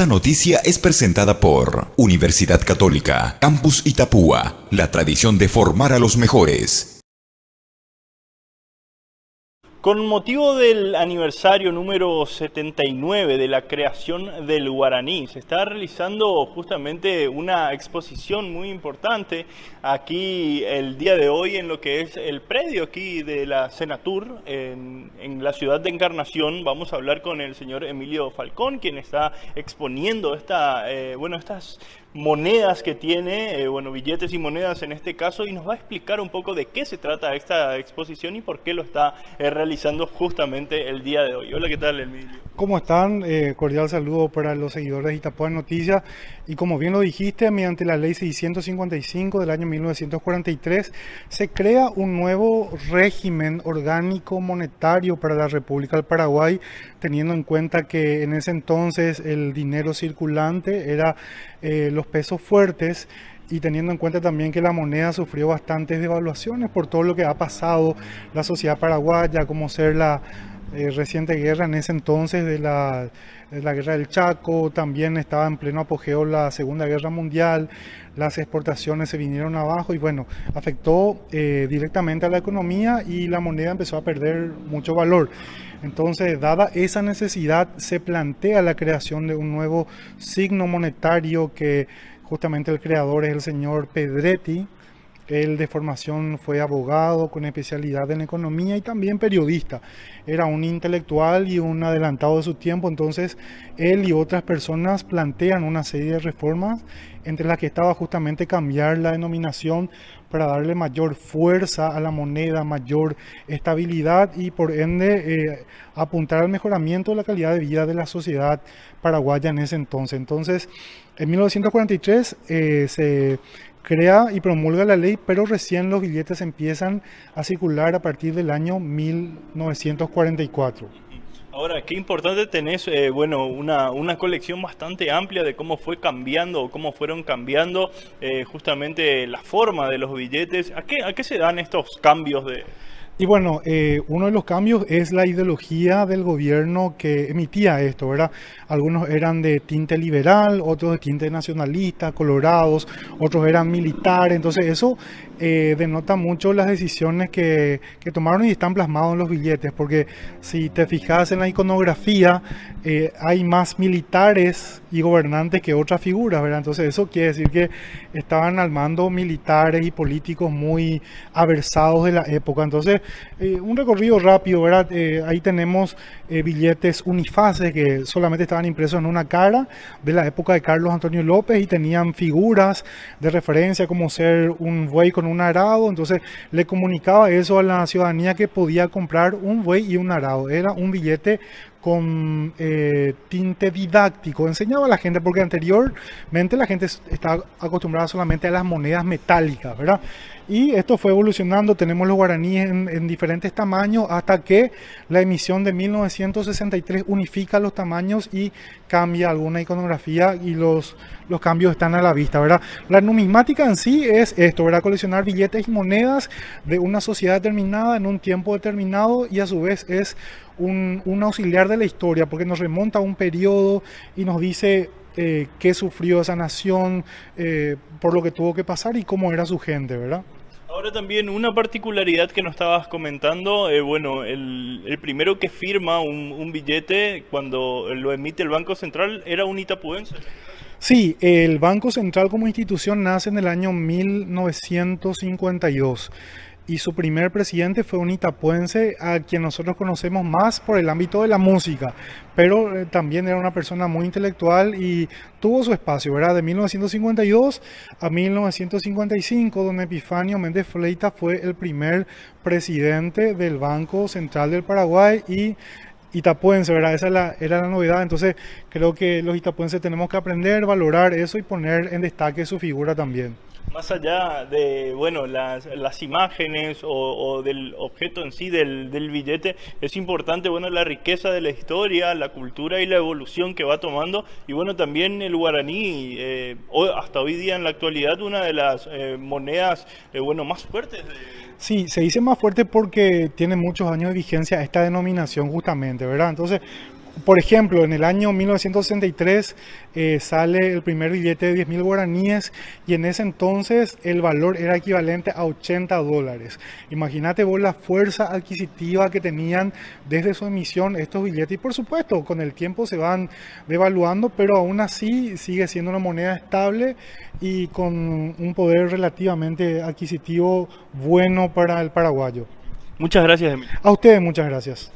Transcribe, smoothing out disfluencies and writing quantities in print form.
Esta noticia es presentada por Universidad Católica, Campus Itapúa, la tradición de formar a los mejores. Con motivo del aniversario número 79 de la creación del guaraní, se está realizando justamente una exposición muy importante aquí el día de hoy en lo que es el predio aquí de la Senatur en la ciudad de Encarnación. Vamos a hablar con el señor Emilio Falcón, quien está exponiendo estas monedas que tiene, billetes y monedas en este caso, y nos va a explicar un poco de qué se trata esta exposición y por qué lo está realizando justamente el día de hoy. Hola, ¿qué tal, Emilio? ¿Cómo están? Cordial saludo para los seguidores de Itapúa Noticias. Y como bien lo dijiste, mediante la ley 655 del año 1943, se crea un nuevo régimen orgánico monetario para la República del Paraguay, teniendo en cuenta que en ese entonces el dinero circulante era los pesos fuertes, y teniendo en cuenta también que la moneda sufrió bastantes devaluaciones por todo lo que ha pasado la sociedad paraguaya, como ser la reciente guerra en ese entonces de la guerra del Chaco. También estaba en pleno apogeo la Segunda Guerra Mundial, las exportaciones se vinieron abajo y bueno, afectó directamente a la economía y la moneda empezó a perder mucho valor. Entonces, dada esa necesidad, se plantea la creación de un nuevo signo monetario que justamente el creador es el señor Pedretti. Él de formación fue abogado con especialidad en economía y también periodista. Era un intelectual y un adelantado de su tiempo, entonces él y otras personas plantean una serie de reformas, entre las que estaba justamente cambiar la denominación para darle mayor fuerza a la moneda, mayor estabilidad y por ende apuntar al mejoramiento de la calidad de vida de la sociedad paraguaya en ese entonces. Entonces, en 1943 se crea y promulga la ley, pero recién los billetes empiezan a circular a partir del año 1944. Ahora, qué importante tenés, una colección bastante amplia de cómo fue cambiando o cómo fueron cambiando justamente la forma de los billetes. ¿A qué se dan estos cambios de...? Y bueno, uno de los cambios es la ideología del gobierno que emitía esto, ¿verdad? Algunos eran de tinte liberal, otros de tinte nacionalista, colorados, otros eran militares. Entonces eso denota mucho las decisiones que tomaron y están plasmados en los billetes, porque si te fijas en la iconografía, hay más militares y gobernantes que otras figuras, ¿verdad? Entonces eso quiere decir que estaban al mando militares y políticos muy aversados de la época. Entonces, un recorrido rápido, ¿verdad? Ahí tenemos billetes unifaces que solamente estaban impresos en una cara, de la época de Carlos Antonio López, y tenían figuras de referencia como ser un buey con un arado. Entonces le comunicaba eso a la ciudadanía, que podía comprar un buey y un arado. Era un billete con tinte didáctico, enseñaba a la gente, porque anteriormente la gente estaba acostumbrada solamente a las monedas metálicas, ¿verdad? Y esto fue evolucionando, tenemos los guaraníes en diferentes tamaños, hasta que la emisión de 1963 unifica los tamaños y cambia alguna iconografía, y los cambios están a la vista, ¿verdad? La numismática en sí es esto, ¿verdad? Coleccionar billetes y monedas de una sociedad determinada en un tiempo determinado, y a su vez es un auxiliar de la historia, porque nos remonta a un periodo y nos dice qué sufrió esa nación, por lo que tuvo que pasar y cómo era su gente, ¿verdad? Ahora también una particularidad que nos estabas comentando, el primero que firma un billete cuando lo emite el Banco Central era un itapuense. Sí, el Banco Central como institución nace en el año 1952. Y su primer presidente fue un itapuense, a quien nosotros conocemos más por el ámbito de la música, pero también era una persona muy intelectual y tuvo su espacio, ¿verdad? De 1952 a 1955, don Epifanio Méndez Fleita fue el primer presidente del Banco Central del Paraguay y itapuense, ¿verdad? Era la novedad. Entonces creo que los itapuenses tenemos que aprender, valorar eso y poner en destaque su figura también. Más allá de, las imágenes o del objeto en sí del billete, es importante, la riqueza de la historia, la cultura y la evolución que va tomando. Y también el guaraní, hasta hoy día en la actualidad, una de las monedas, más fuertes. Sí, se dice más fuerte porque tiene muchos años de vigencia esta denominación justamente, ¿verdad? Entonces, Por ejemplo, en el año 1963 sale el primer billete de 10.000 guaraníes y en ese entonces el valor era equivalente a $80. Imagínate vos la fuerza adquisitiva que tenían desde su emisión estos billetes y por supuesto con el tiempo se van devaluando, pero aún así sigue siendo una moneda estable y con un poder relativamente adquisitivo bueno para el paraguayo. Muchas gracias, Emilio. A ustedes muchas gracias.